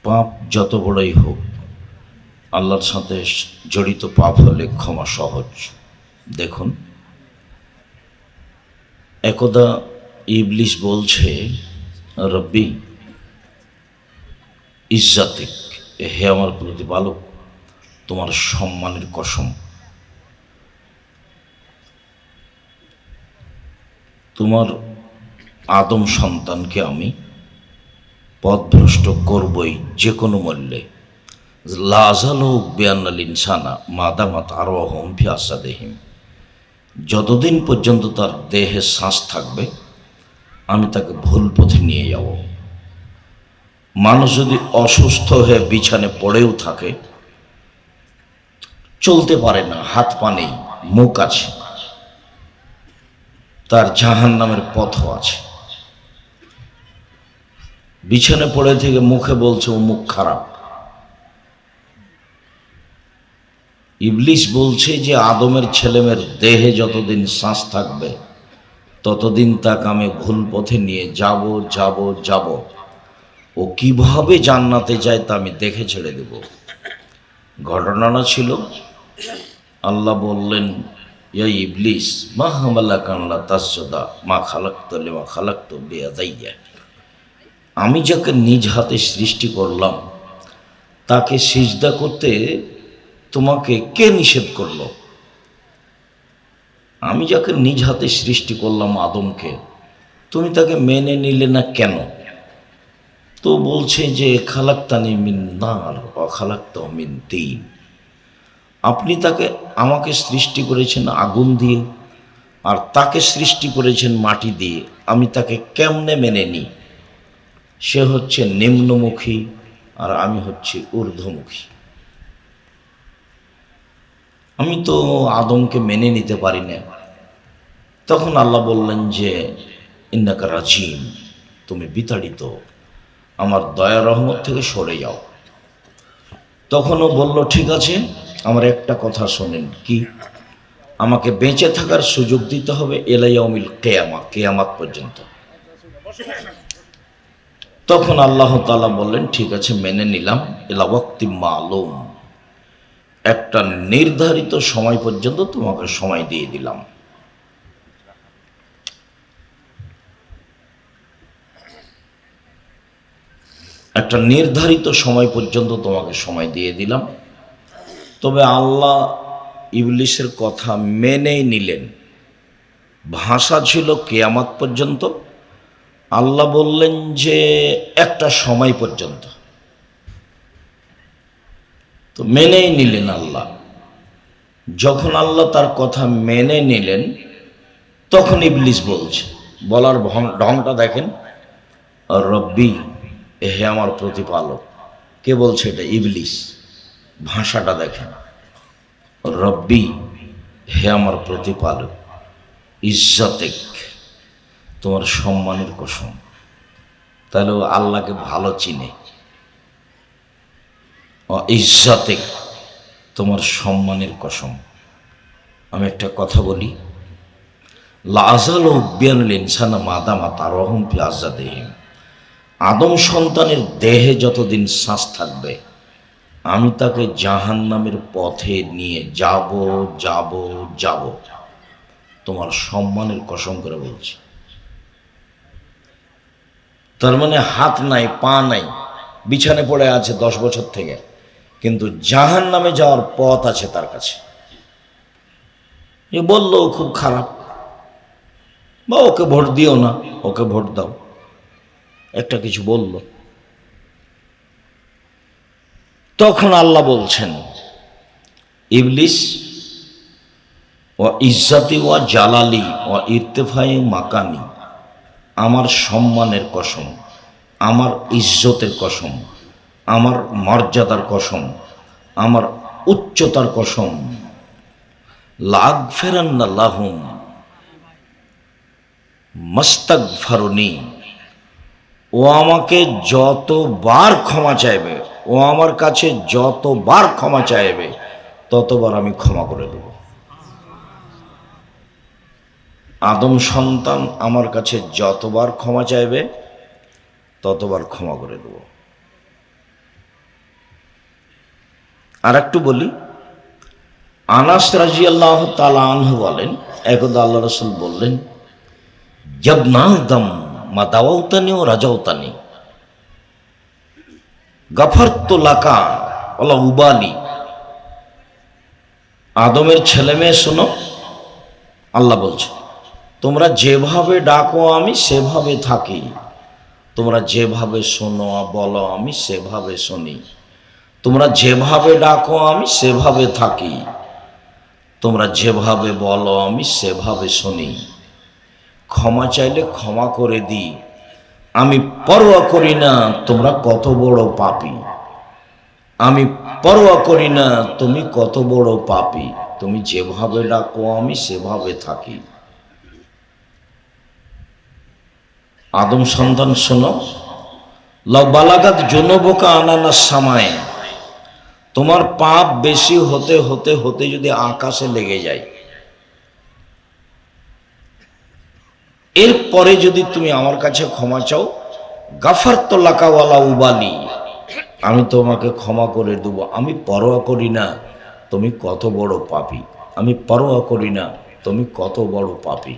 পাপ যত বড়ই হোক, আল্লাহর সাথে জড়িত পাপ হলে ক্ষমা সহজ। দেখুন, একদা ইবলিস বলছে, রব্বি ইজ্জাতিক, হে আমার প্রতিপালক, তোমার সম্মানের কসম, তোমার আদম সন্তানকে আমি পথভ্রষ্ট করবই যে কোনো মূল্যে। লাজালো বিয়ান্নাল ইনসানা মাদামাত আরওয়াহুম ফি আসাদিহিম, যতদিন পর্যন্ত তার দেহে শ্বাস থাকবে আমি তাকে ভুল পথে নিয়ে যাব। মানুষ যদি অসুস্থ হয়ে বিছানে পড়েও থাকে, চলতে পারে না, হাত পা নেই, মুখ আছে, তার জাহান্নামের পথও আছে। বিছানে পড়ে থেকে মুখে বলছে ও মুখ খারাপ। ইবলিস বলছে যে আদমের ছেলেমেয়ের দেহে যতদিন শ্বাস থাকবে ততদিন তাকে আমি ভুল পথে নিয়ে যাব যাব যাব। ও কিভাবে জান্নাতে যায় তা আমি দেখে ছেড়ে দেব। ঘটনাটা ছিল, আল্লাহ বললেন, ইয়া ইবলিস মা হামালাকা আল্লা তাসজুদা মা খালাকতু লিমা খালাকতু বিয়াদাইয়া, আমি যাকে নিজ হাতে সৃষ্টি করলাম তাকে সিজদা করতে তোমাকে কে নিষেধ করলো? আমি যাকে নিজ হাতে সৃষ্টি করলাম আদমকে, তুমি তাকে মেনে নিলে না কেন? তো বলছে যে খালাক্তানি মিন নার ওয়া খালাক্তাহু মিন তিন, আপনি আমাকে সৃষ্টি করেছেন আগুন দিয়ে আর তাকে সৃষ্টি করেছেন মাটি দিয়ে, আমি তাকে কেমনে মেনে নিই? সে হচ্ছে নিম্নমুখী আর আমি হচ্ছি ঊর্ধ্বমুখী। আমি তো আদমকে মেনে নিতে পারি না। তখন আল্লাহ বললেন যে ইন্নাকা রাজিম, তুমি বিতাড়িত, আমার দয়া রহমত থেকে সরে যাও। তখনও বলল, ঠিক আছে, আমার একটা কথা শোনেন। কি? আমাকে বেঁচে থাকার সুযোগ দিতে হবে এলাইয়াউমিল কিয়ামা, কিয়ামত পর্যন্ত। তখন আল্লাহ তাআলা বললেন, ঠিক আছে, মেনে নিলাম, ইলা ওয়াক্তি মালুম, একটা নির্ধারিত সময় পর্যন্ত তোমাকে সময় দিয়ে দিলাম। একটা নির্ধারিত সময় পর্যন্ত তোমাকে সময় দিয়ে দিলাম। তবে আল্লাহ ইবলিসের কথা মেনেই নিলেন। ভাষা ছিল কিয়ামত পর্যন্ত, আল্লাহ বললেন যে একটা সময় পর্যন্ত। তো মেনেই নিলেন আল্লাহ। যখন আল্লাহ তার কথা মেনে নিলেন তখন ইবলিস বলছে, বলার ঢংটা দেখেন, রব্বি, হে আমার প্রতিপালক। কে বলছে এটা? ইবলিস। ভাষাটা দেখেন, রব্বি, হে আমার প্রতিপালক, ইজ্জাতেক, তোমার সম্মানের কসম। তাহলে ও আল্লাহকে ভালো চিনে। ইজ্জাতেক, তোমার সম্মানের কসম। আমি একটা কথা বলি, লাজাল বিয়ানুল ইনসানা মাদামা তারহুম ফি আজাদিহিম, আদম সন্তানের দেহে যতদিন শ্বাস থাকবে আমি তাকে জাহান্নামের পথে নিয়ে যাব যাব যাব। তোমার সম্মানের কসম করে বলছি। তার মানে হাত নাই, পা নাই, বিছানে পড়ে আছে 10 বছর থেকে, কিন্তু জাহান্নামে যাওয়ার পথ আছে তার কাছে। এ বললো খুব খারাপ, বা ওকে ভোট দিও না, ওকে ভোট দাও, একটা কিছু বলল। তখন আল্লাহ বলছেন, ইবলিস, ও ইজ্জাতি ওয়া জালালি ও ইরতেফাই মাকানি, আমার সম্মানের কসম, আমার ইজ্জতের কসম, আমার মর্যাদার কসম, আমার উচ্চতার কসম, লাগফিরান্না লাহুম মাস্তাগফারুনি, ও আমাকে যতবার ক্ষমা চাইবে, ও আমার কাছে যতবার ক্ষমা চাইবে ততবার আমি ক্ষমা করে দেব। আদম সন্তান আমার কাছে যতবার ক্ষমা চাইবে ততবার ক্ষমা করে দেব। আর একটু বলি, আনাস রাদিয়াল্লাহু তাআলা আনহু বলেন, একদা আল্লাহ রাসূল বললেন, জব নাদম মা দাওয়াতানি ও রাজাউতানি গাফারতু লাকা ওয়ালা উবালি। আদমের ছেলে মেয়ে শোনো, আল্লাহ বলছে, তোমরা যেভাবে ডাকো আমি সেভাবে থাকি, তোমরা যেভাবে শোনো বলো আমি সেভাবে শুনি, তোমরা যেভাবে ডাকো আমি সেভাবে থাকি, তোমরা যেভাবে বলো আমি সেভাবে শুনি। ক্ষমা চাইলে ক্ষমা করে দিই, আমি পরোয়া করি না তোমরা কত বড় পাপী, আমি পরোয়া করি না তুমি কত বড় পাপী, তুমি যেভাবে ডাকো আমি সেভাবে থাকি। আদম সন্তান শোনো, লাউ বালাগাত জুনুবুকা আনানাস সামায়ে, তোমার পাপ বেশি হতে হতে হতে যদি আকাশে লেগে যায়, এরপরে যদি তুমি আমার কাছে ক্ষমা চাও, গাফারতু লাকা ওয়ালা উবালি, আমি তোমাকে ক্ষমা করে দেব, আমি পরোয়া করি না তুমি কত বড় পাপী, আমি পরোয়া করি না তুমি কত বড় পাপী,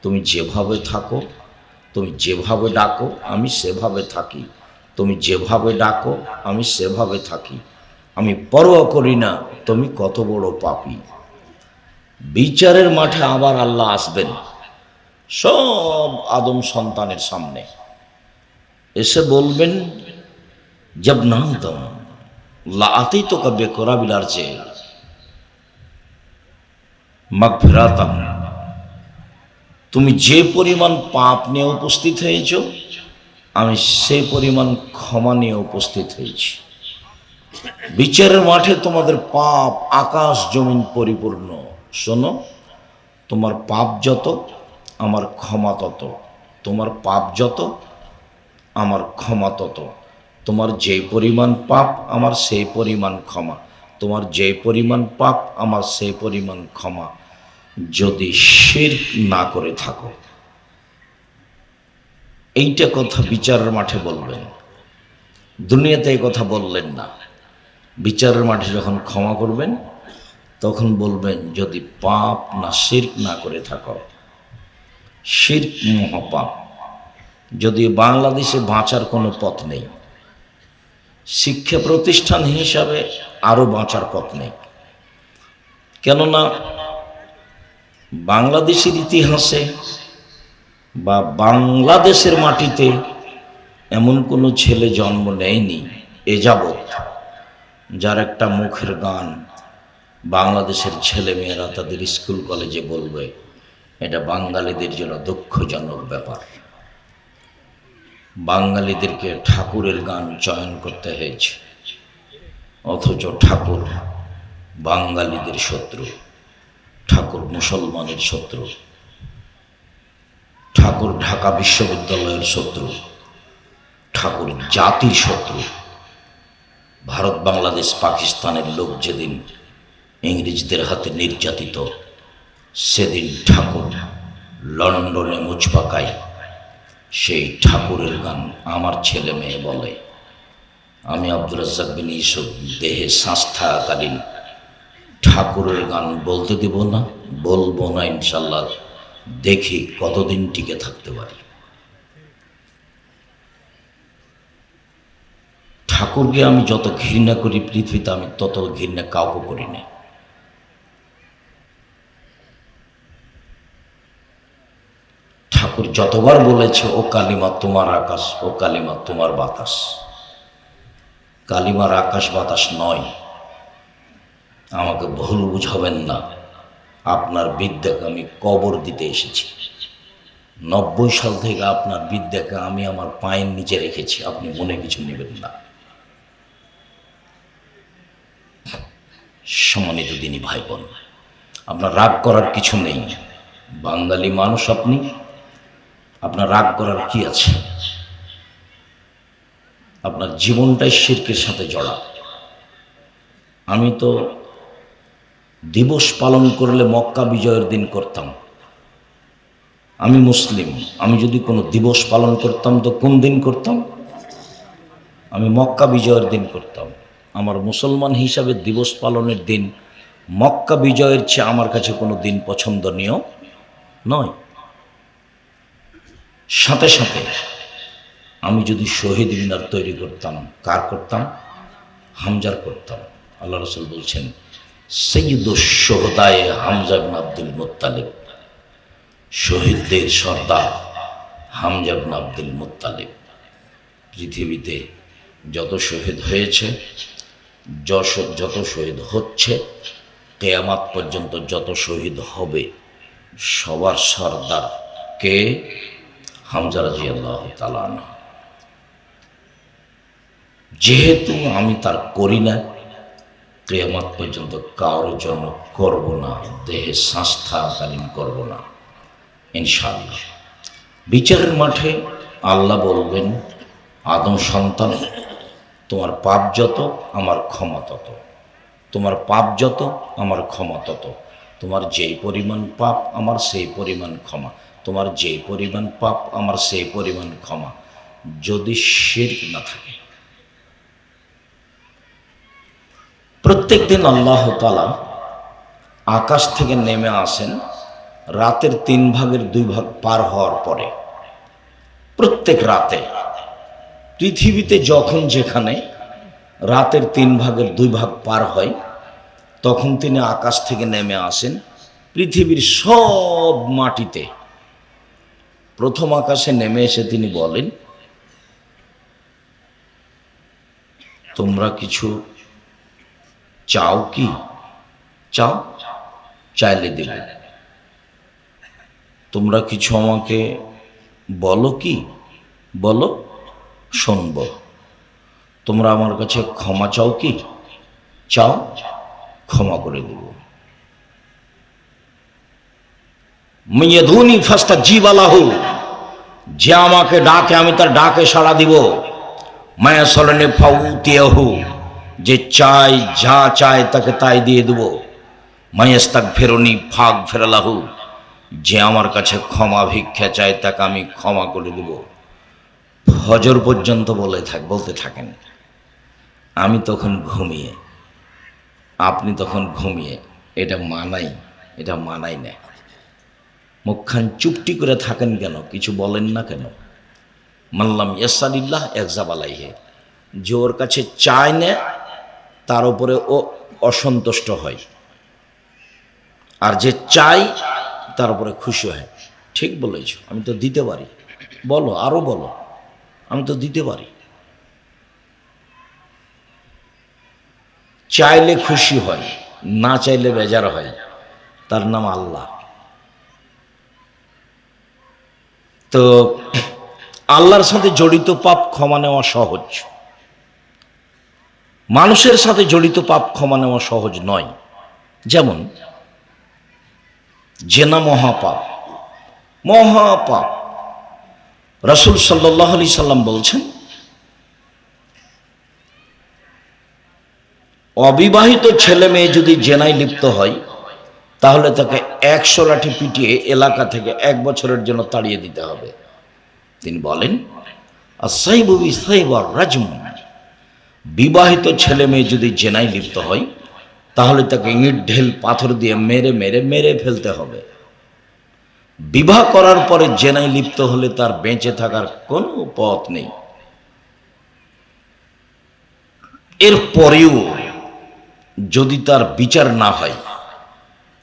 তুমি যেভাবে থাকো, তুমি যেভাবে ডাকো আমি সেভাবে থাকি, তুমি যেভাবে ডাকো আমি সেভাবে থাকি, আমি পরোয়া করি না তুমি কত বড় পাপী। বিচারের মাঠে আবার আল্লাহ আসবেন সব আদম সন্তানের সামনে, এসে বলবেন, জব নাদম লা আতাইতুকা বিকুরাবিল আরজি মাগফিরাতান, তুমি যে পরিমাণ পাপ নিয়ে উপস্থিত হয়েছ আমি সেই পরিমাণ ক্ষমা নিয়ে উপস্থিত হয়েছি। বিচারের মাঠে তোমাদের পাপ আকাশ জমিন পরিপূর্ণ। শোনো, তোমার পাপ যত আমার ক্ষমা তত, তোমার পাপ যত আমার ক্ষমা তত, তোমার যে পরিমাণ পাপ আমার সেই পরিমাণ ক্ষমা, তোমার যে পরিমাণ পাপ আমার সেই পরিমাণ ক্ষমা, যদি শিরক না করে থাকো। এইটা কথা বিচারের মাঠে বলবেন, দুনিয়াতে এই কথা বললেন না। বিচারের মাঠে যখন ক্ষমা করবেন তখন বলবেন, যদি পাপ না শিরক না করে থাকো। শিরক মহাপাপ। যদি বাংলাদেশে বাঁচার কোনো পথ নেই, শিক্ষা প্রতিষ্ঠান হিসাবে আরও বাঁচার পথ নেই। কেননা বাংলাদেশের ইতিহাসে বা বাংলাদেশের মাটিতে এমন কোনো ছেলে জন্ম নেয়নি এ যাবৎ যার একটা মুখের গান বাংলাদেশের ছেলে মেয়েরা তাদের স্কুল কলেজে বলবে, এটা বাঙালিদের জন্য দুঃখজনক ব্যাপার। বাঙালিদেরকে ঠাকুরের গান চয়ন করতে হয়েছে, অথচ ঠাকুর বাঙালিদের শত্রু, ঠাকুর মুসলমানের শত্রু, ঠাকুর ঢাকা বিশ্ববিদ্যালয়ের শত্রু, ঠাকুর জাতির শত্রু। ভারত বাংলাদেশ পাকিস্তানের লোক যেদিন ইংরেজদের হাতে নির্যাতিত, সেদিন ঠাকুর লন্ডনে মুচ পাকায়। সেই ঠাকুরের গান আমার ছেলে মেয়ে বলে। আমি আব্দুর রাজ্জাক বিন ইউসুফ দেহে শ্বাস থাকাকালীন ঠাকুরের গান বলতে দেব না, বলবো না ইনশাল্লাহ। দেখি কতদিন টিকে থাকতে পারি। ঠাকুরকে আমি যত ঘৃণা করি পৃথিবীতে, আমি তত ঘৃণা কাউকে করি না। ঠাকুর যতবার বলেছে, ও কালিমা তোমার আকাশ, ও কালিমা তোমার বাতাস। কালিমার আকাশ বাতাস নয়, আমাকে ভুল বুঝাবেন না। আপনার বিদ্যাকে আমি কবর দিতে এসেছি। 90 সাল থেকে আপনার বিদ্যাকে আমি আমার পায়ের নিচে রেখেছি, আপনি মনে কিছু নেবেন না। সম্মানিত দিনী ভাই বোন, আপনার রাগ করার কিছু নেই। বাঙালি মানুষ আপনি, আপনার রাগ করার কি আছে? আপনার জীবনটাই শিরকের সাথে জড়া। আমি তো দিবস পালন করলে মক্কা বিজয়ের দিন করতাম। আমি মুসলিম, আমি যদি কোনো দিবস পালন করতাম তো কোন দিন করতাম? আমি মক্কা বিজয়ের দিন করতাম। আমার মুসলমান হিসাবে দিবস পালনের দিন মক্কা বিজয়ের চেয়ে আমার কাছে কোনো দিন পছন্দনীয় নয়। সাথে সাথে আমি যদি শহীদ মিনার তৈরি করতাম, কার করতাম? হামজার করতাম। আল্লাহ রাসূল বলছেন সৈয়দুশ শুহাদায়ে হামজা ইবনে আব্দুল মুত্তালিব, শহীদদের সর্দার হামজা ইবনে আব্দুল মুত্তালিব। পৃথিবীতে যত শহীদ হয়েছে, যত শহীদ হচ্ছে, কিয়ামত পর্যন্ত যত শহীদ হবে, সবার সর্দার কে? হামজা রাদিয়াল্লাহু তাআলা আনহু। যেহেতু আমি তার করি না, কিয়ামত পর্যন্ত কারোর জন্য করব না, দেহে শ্বাস থাকাকালীন করব না ইনশাআল্লাহ। বিচারের মাঠে আল্লাহ বলবেন, আদম সন্তান, তোমার পাপ যত আমার ক্ষমা তত, তোমার পাপ যত আমার ক্ষমা তত, তোমার যেই পরিমাণ পাপ আমার সেই পরিমাণ ক্ষমা, তোমার যেই পরিমাণ পাপ আমার সেই পরিমাণ ক্ষমা, যদি শিরক না থাকে। প্রত্যেক দিন আল্লাহ তাআলা আকাশ থেকে নেমে আসেন রাতের 3 ভাগের 2 ভাগ পার হওয়ার পরে। প্রত্যেক রাতে পৃথিবীতে যখন যেখানে রাতের 3 ভাগের 2 ভাগ পার হয়, তখন তিনি আকাশ থেকে নেমে আসেন পৃথিবীর সব মাটিতে। প্রথম আকাশে নেমে এসে তিনি বলেন, তোমরা কিছু চাও কি? চাও, চাইলে দেব। তোমরা কিছু আমাকে বলো কি? বলো, শুনব। তোমরা আমার কাছে ক্ষমা চাও কি? চাও, ক্ষমা করে দেব। মিয়াদুনি ফাস্তাজিব লাহু, যে আমাকে ডাকে আমি তার ডাকে সাড়া দিব। মায়াসলনে ফাউতিয়াহু, যে চাই, যা চায় তাকে তাই দিয়ে দেব। মায়াস্তাগফিরুনি ফাগফির লাহু, যে আমার কাছে ক্ষমা ভিক্ষা চায় তাকে আমি ক্ষমা করে দেব। ফজর পর্যন্ত বলতে থাকেন। আমি তখন ঘুমিয়ে, আপনি তখন ঘুমিয়ে। এটা মানাই না। মুখখান চুপটি করে থাকেন কেন? কিছু বলেন না কেন? মাল্লাম ইয়াসালিল্লাহ ইয়াগজাব আলাইহি, যে ওর কাছে চায় না তার উপরে ও অসন্তুষ্ট হয়, আর যে চাই তার উপরে খুশি হয়। ঠিক বলেছ, আমি তো দিতে পারি। বলো, আরো বলো, আমি তো দিতে পারি। চাইলে খুশি হয়, না চাইলে বেজার হয়। তার নাম আল্লাহ। তো আল্লাহর সাথে জড়িত পাপ ক্ষমা নেওয়া সহজ, মানুষের সাথে জড়িত পাপ ক্ষমা নেওয়া সহজ নয়। যেমন জেনা মহাপাপ, মহাপাপ। রাসূল সাল্লাল্লাহু আলাইহি সাল্লাম বলছেন, অবিবাহিত ছেলে মেয়ে যদি জেনায় লিপ্ত হয়, তাহলে তাকে 100 লাঠি পিটিয়ে এলাকা থেকে 1 বছরের জন্য তাড়িয়ে দিতে হবে। তিনি বলেন, আস-সাইবু বিস-সাইবার রাজম, বিবাহিত ছেলে মেয়ে যদি জেনায় লিপ্ত হয়, তাহলে তাকে ইট ঢেল পাথর দিয়ে মেরে মেরে মেরে ফেলতে হবে। বিবাহ করার পরে জেনায় লিপ্ত হলে তার বেঁচে থাকার কোনো পথ নেই। এরপরেও যদি তার বিচার না হয়,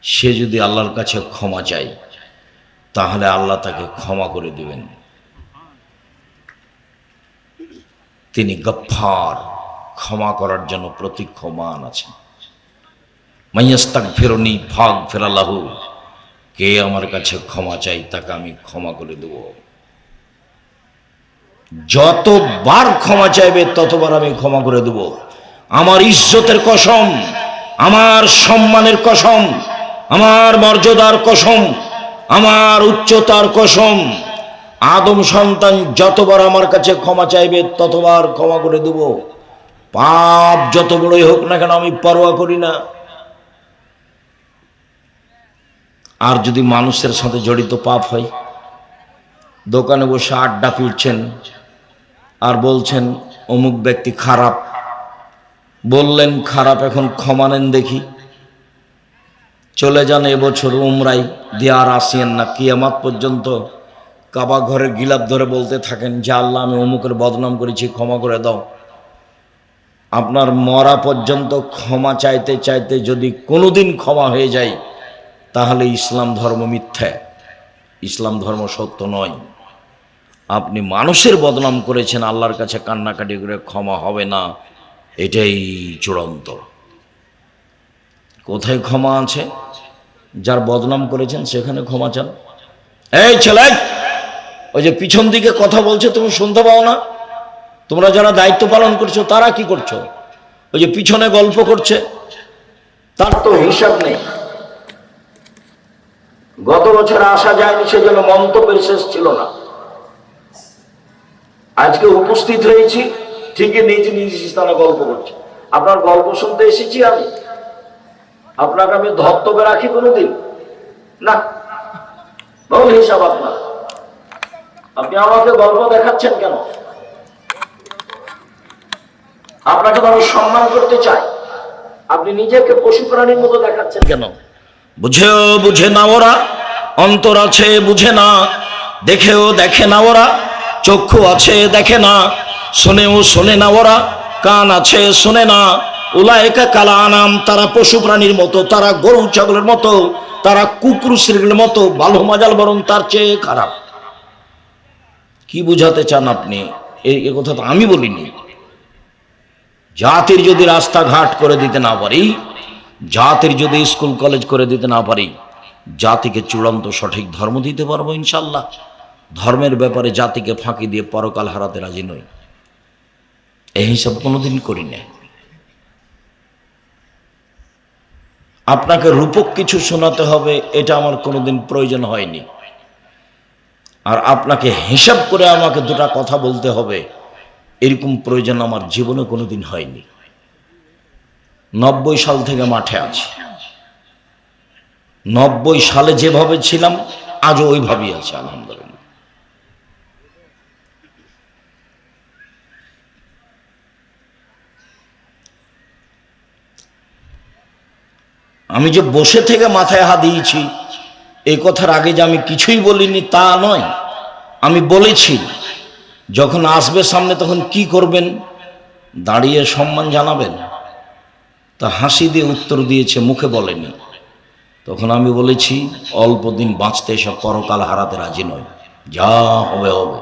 সে যদি আল্লাহর কাছে ক্ষমা চায়, তাহলে আল্লাহ তাকে ক্ষমা করে দেবেন। তিনি গফফার, ক্ষমা করার জন্য প্রতীক্ষমান আছেন। মাইয়াস্তাগফিরুনি ফাগফির লাহু, কে আমার কাছে ক্ষমা চাই তাকে আমি ক্ষমা করে দেব। যতবার ক্ষমা চাইবে ততবার আমি ক্ষমা করে দেব। আমার ইজ্জতের কসম, আমার সম্মানের কসম, আমার মর্যাদার কসম, আমার উচ্চতার কসম, আদম সন্তান যতবার আমার কাছে ক্ষমা চাইবে ততবার ক্ষমা করে দেব। পাপ যত বড়ই হোক না কেন আমি পরোয়া করি না। আর যদি মানুষের সাথে জড়িত পাপ হয়, দোকানে বসে আড্ডা পিটছেন আর বলছেন অমুক ব্যক্তি খারাপ, বললেন খারাপ, এখন ক্ষমা নেন দেখি, চলে যান এবছর উমরাই দিয়ে আর আসিয়েন না। কিয়ামত পর্যন্ত কাবা ঘরের গিলাপ ধরে বলতে থাকেন যে আল্লাহ আমি অমুকের বদনাম করেছি, ক্ষমা করে দাও। আপনার মরা পর্যন্ত ক্ষমা চাইতে চাইতে যদি কোনোদিন ক্ষমা হয়ে যায়, তাহলে ইসলাম ধর্ম মিথ্যা, ইসলাম ধর্ম সত্য নয়। আপনি মানুষের বদনাম করেছেন, আল্লাহর কাছে কান্নাকাটি করে ক্ষমা হবে না, এটাই চূড়ান্ত। কোথায় ক্ষমা আছে? যার বদনাম করেছেন সেখানে ক্ষমা চান। এই ছেলে, ওই যে পিছন দিকে কথা বলছে তুমি শুনতে পাও না? তোমরা যারা দায়িত্ব পালন করছো তারা কি করছো? ওই যে পিছনে গল্প করছে, তার তো হিসাব নেই। গত বছর আসা যায়নি, সেজন্য মন্তব্যের শেষ ছিল না। আজকে উপস্থিত হয়েছি, ঠিকই নিজ নিজ স্থানে গল্প করছি। আপনার গল্প শুনতে এসেছি আমি? আপনাকে আমি ধর্তব্যে রাখি কোনোদিন? না, বল হিসাব আপনার। আপনি আমাকে গল্প দেখাচ্ছেন কেন? আপনাকে তো আমি সম্মান করতে চাই, আপনি নিজেকে পশু প্রাণীর মতো দেখাচ্ছেন কেন? বুঝেও বুঝে না ওরা, অন্তর আছে বুঝে না, দেখেও দেখে না ওরা, চক্ষু আছে দেখে না, শোনেও শোনে না ওরা, কান আছে শোনে না। উলায়েকা কাল আনাম, তারা পশু প্রাণীর মতো, তারা গরু ছাগলের মতো, তারা কুকুর শ্রীর মতো, ভালো মজাল বরং তার চেয়ে খারাপ। কি বুঝাতে চান আপনি? এই কথা তো আমি বলিনি। জাতির যদি রাস্তাঘাট করে দিতে না পারি, জাতির যদি স্কুল কলেজ করে দিতে না পারি, জাতিকে চূড়ান্ত সঠিক ধর্ম দিতে পারবো ইনশাল্লাহ। ধর্মের ব্যাপারে জাতিকে ফাঁকি দিয়ে পরকাল হারাতে রাজি নই, এই হিসাব কোনোদিন করি না। আপনাকে রূপক কিছু শোনাতে হবে এটা আমার কোনোদিন প্রয়োজন হয়নি, আর আপনাকে হিসাব করে আমাকে দুটা কথা বলতে হবে এরকম প্রয়োজন আমার জীবনে কোনোদিন হয়নি। 90 সাল থেকে মাঠে আছি, 90 সালে যেভাবে ছিলাম আজও ওইভাবেই আছে আলহামদুলিল্লাহ। আমি যে বসে থেকে মাথায় হাত দিয়েছি এই কথার আগে যে আমি কিছুই বলিনি তা নয়, আমি বলেছি যখন আসবে সামনে তখন কি করবেন, দাঁড়িয়ে সম্মান জানাবেন। তা হাসি দিয়ে উত্তর দিয়েছে, মুখে বলেনি। তখন আমি বলেছি অল্প দিন বাঁচতে এসব পরকাল হারাতে রাজি নয়, যা হবে হবে।